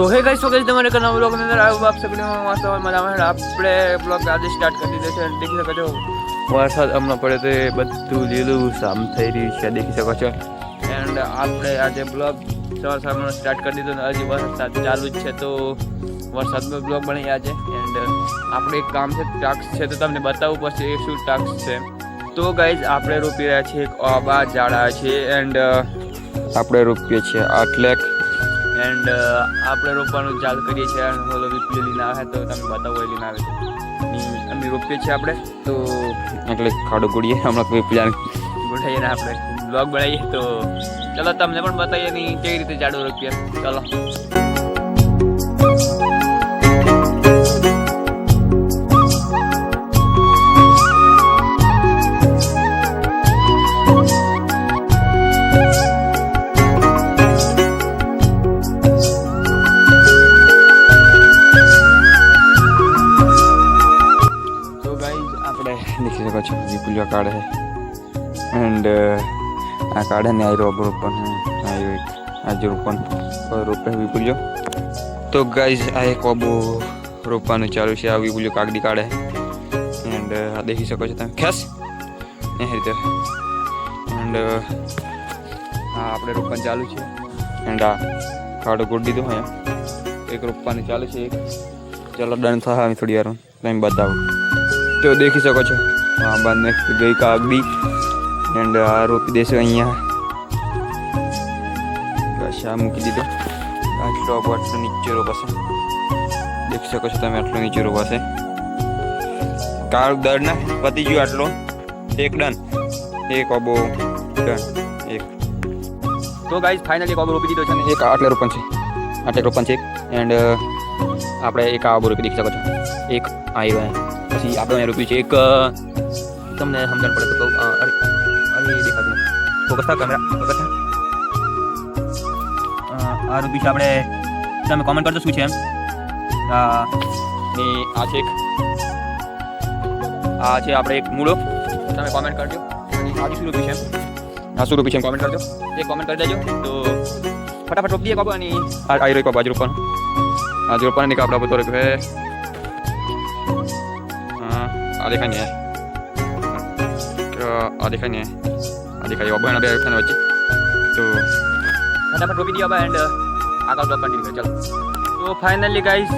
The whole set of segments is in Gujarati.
तो है गाइस, तो गाइस તમારે કના વ્લોગ ની અંદર આવું આપ સગડી મસ્ત મજામાં આપણે બ્લોગ આજે સ્ટાર્ટ કરી દીધો છે. દેખી શકો છો વરસાદ હમણાં પડે તો બધું લીલું સામ થઈ રહ્યું છે, દેખી શકો છો. એન્ડ આપણે આજે બ્લોગ સવારમાં સ્ટાર્ટ કરી દીધો ને હજી વરસાદ ચાલુ જ છે, તો વરસાદનો બ્લોગ બની આજે. એન્ડ આપણે એક કામ છે, ટાસ્ક છે, તો તમને બતાવવું પડશે એ શું ટાસ્ક છે. તો ગાઈઝ આપણે રોપી રહ્યા છીએ એક આબા ઝાડા છે. એન્ડ આપણે રોપીએ છીએ 8 લાખ. એન્ડ આપણે રોપવાનું ચાલુ કરીએ છીએ. અને ઓલો વિપલી લઈને આવે તો તમે બતાવો લઈને આવે છે. અમે રોપીએ છીએ આપણે તો એટલે ખાડો ગોળીએ હમણાં વિપલાને ગોઠાઈએ ને આપણે બ્લોગ બનાવીએ. તો ચલો તમને પણ બતાવીએ નહીં કેવી રીતે ઝાડો રોપીએ. ચલો देखी सको છો વિપુલિયા કાઢે છે. એન્ડ આ કાઢે ને આ રોબર ઉપર આજે રોપે વિપુલિયો. તો ગાઈઝ આ એક ઓબો રોપવાનું ચાલુ છે. આ વિપુલિયો કાગડી કાઢે. એન્ડ આ દેખી શકો છો તમે ખેસ એ રીતે. એન્ડ આ આપણે રોપવાનું ચાલુ છે. એન્ડ આ કાઢો ગોડી દીધો હોય એક રોપવાનું ચાલુ છે. ચલો ડન થાય થોડી વાર તમે બતાવો. તો દેખી શકો છો હા બંને ગઈ કાગડી. એન્ડ આ રોપી દેશે અહીંયા. બસ આ મૂકી દીધો. આટલો આટલો નીચે રોપાશે. દેખી શકો છો તમે આટલો નીચે રોપાશે. કાળ દર ના પતી ગયો આટલો એક ડન. એક ઓબો ડન એક. તો ગાઈઝ ફાઇનલી એક ઓબો રોપી દીધો છે ને એક આટલે રોપણ છે. આટલે રોપણ છે. એન્ડ આપણે એક આ ઓબો રોપી દેખી શકો છો. એક આવ્યો પછી આપણે રૂપિયું છે એક તમને સમજણ પડે તો કહું. અરે દેખાતું ફોકસ થા કેમેરા ફોકસ થા. આ રૂપિયું છે આપણે તમે કોમેન્ટ કરજો શું છે એમ. ને આ છે એક આ છે આપણે એક મૂળો તમે કોમેન્ટ કરજો. અને આ શું રૂપિયું છે એમ આ શું રૂપિયું છે કોમેન્ટ કરજો. એક કોમેન્ટ કરી દેજો તો ફટાફટ રોપી દઈએ કોબો. અને આ આયરો કોબો બાજુ રોપવાનું આજે રોપવાનું નહીં આપણા બધો રે આ દેખાય ને આ દેખાય ને આ દેખાય ઓબો એના બે ખાને વચ્ચે. તો ફટાફટ રોપી દઈએ એન્ડ આગળ બ્લોગ કન્ટિન્યુ કરીએ. ચાલો તો ફાઇનલી ગાઈઝ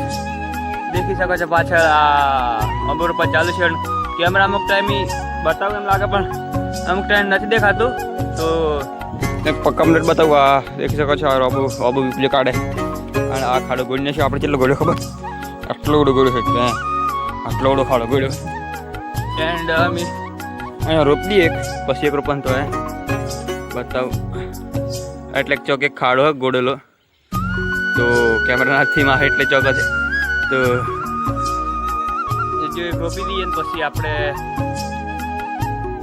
દેખી શકો છો પાછળ આ ઓબો રોપા ચાલુ છે. કેમેરા અમુક ટાઈમ બતાવું એમ લાગે પણ અમુક ટાઈમ નથી દેખાતું. તો કમ્પ્લીટ બતાવું. આ દેખી શકો છો આ ઓબો વિપલે કાઢે. અને આ ખાડો ગોળીને છે આપણે કેટલો ગોળ્યો ખબર? આટલો બધો ગોળ્યો છે. આટલો બધો ખાડો ગોળ્યો. એન્ડ અમે અહીંયા રોપી એક પછી એક રોપન તો બતાવું. એટલે ચોક એક ખાડો ગોળેલો. તો કેમેરા હાથથી માં એટલે ચોક છે. તો જો એક રોપી દઈએ ને પછી આપણે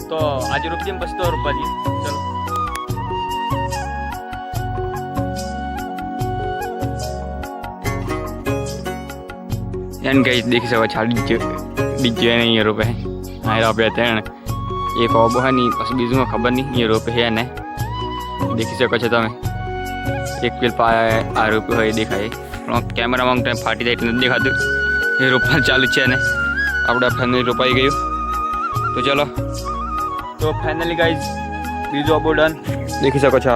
તો આજે રોપી દઈએ પછી તો રોપવા દઈએ. ચલો એન્ડ ગાઈસ દેખી શકો છો ડીજે અહીંયા રોપે હા રોપે ત્યાં એક ઓબો હે નહીં પછી બીજું ખબર નહીં અહીંયા રોપે છે ને દેખી શકો છો તમે. એક પેલ આ રોપે હોય દેખાય પણ કેમેરામાં ટાઈમ ફાટી જાય એટલે નથી દેખાતું. એ રોપવાનું ચાલુ છે ને આપણે ફાઇનલી રોપાઈ ગયું. તો ચલો તો ફાઇનલી ગાઈઝ બીજો ઓબો ડન દેખી શકો છો.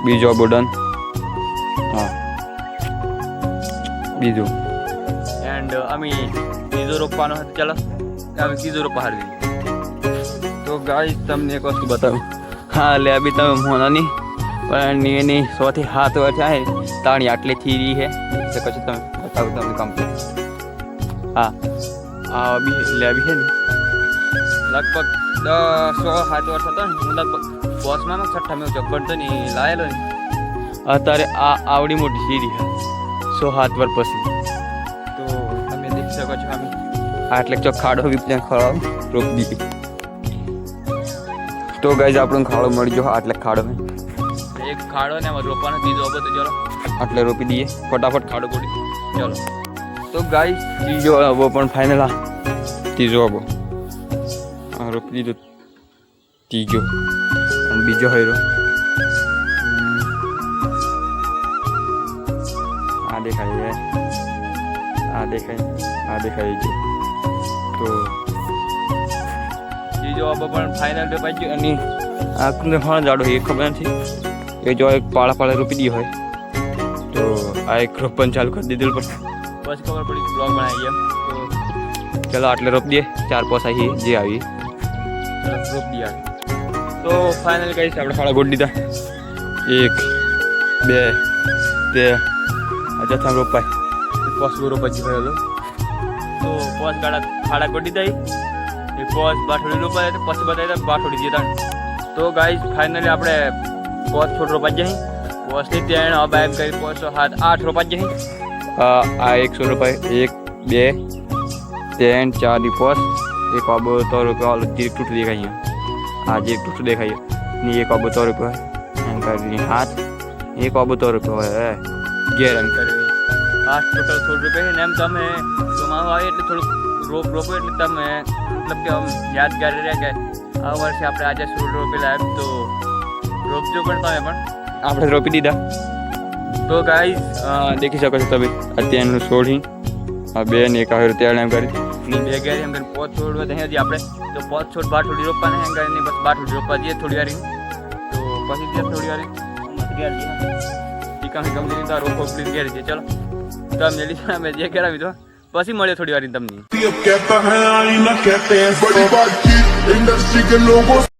બીજો ઓબો ડન હા બીજું. એન્ડ અમે ત્રીજો રોપવાનો હતો. ચાલો અમે ત્રીજો રોપવા હારવી. તો ગાઈઝ તમને એક વસ્તુ બતાવું. હા લે બી તમે મોનાની પણ એની 100 થી 7 વર્ષ થાય તાણી આટલી થીરી છે. શકો છો તમે બતાવું તમને કમ્પ્લીટ. હા આ બી લેબી છે ને લગભગ 100-7 વર્ષ હતો ને. હું લગભગ બોસમાં 6 મેં જબ્બર તો નહીં લાયેલો ને. અત્યારે આ આવડી મોટી સીરી છે 100-7 વર્ષ પછી. તો તમે દેખી શકો છો અમે આટલે ચોક ખાડો વિપલ્યા ખળાવ રોપી દીધી. તો ગાઈઝ આપણને ખાડો મળી ગયો. આટલે ખાડો એક ખાડો ને રોપવાનો બીજો ઓબો. તો ચલો આટલે રોપી દઈએ ફટાફટ ખાડો ગોળી. ચલો તો ગાઈઝ ત્રીજો ઓબો પણ ફાઇનલ. આ ત્રીજો ઓબો આ રોપી દીધો ત્રીજો. અને બીજો હૈરો દેખાય આ દેખાય છે તો એ જો પણ ફાઇનલ રોપાઈ ગયું અને આ કુંડે ફળ જાડો એ ખબર નથી એ જો એક પાળા રોપી દી હોય તો આ એક રોપણ ચાલુ કરી દીધું પણ બસ ખબર પડી બ્લોગ બનાવી એમ તો ચલો આટલે રોપ દઈએ 4-5 આવી જે આવી રોપ દઈએ તો ફાઇનલ કઈ છે આપણે ફાળા ગોળ દીધા 1 2 3 અજથા રોપાય પોસ રોપાઈ ગયો તો પોસ ગાડા ફાળા ગોળ દીધા એ પોસ બાઠોડી રોપાય તો પછી બતાવી બાઠોડી દીધા તો ગાઈસ ફાઇનલી આપણે પોસ છોડ રોપાઈ જાય પોસની ત્યાં હવે એમ કરી 5 7 8 રોપાઈ જાય આ 100 રૂપિયા 1 2 3 4 ની પોસ એક અબો 100 રૂપિયા ઓલો જીક તૂટ દેખાય આ જીક તૂટ દેખાય ની એક અબો 100 રૂપિયા એમ કરી હાથ એક અબો 100 રૂપિયા હોય ગેર એમ કરી આ ટોટલ 100 રૂપિયા ને એમ તમે તમારું આવે એટલે થોડુંક રોપો એટલે તમે મતલબ કે આમ યાદગાર રહે કે આ વર્ષે આપણે આજે 100 રૂપિયા લાવ્યા તો રોપજો પણ તમે પણ આપણે રોપી દીધા તો ગાઈસ દેખી શકો છો તમે અત્યારનું છોડી આ બે ને એક આવે ત્યારે એમ કરી ની બે ગેર એમ કરી પોત છોડવા દે હજી આપણે તો પોત છોડ બાઠોડી રોપવાના એમ કરીને બસ બાઠોડી રોપવા દઈએ થોડી વારી તો પછી દે થોડી વારી ગેર દે ટીકાની કંપની તો રોપો પ્લીઝ ગેર દે ચલો તો મેલી અમે જે કરાવી તો પછી મળે થોડી વારી તમને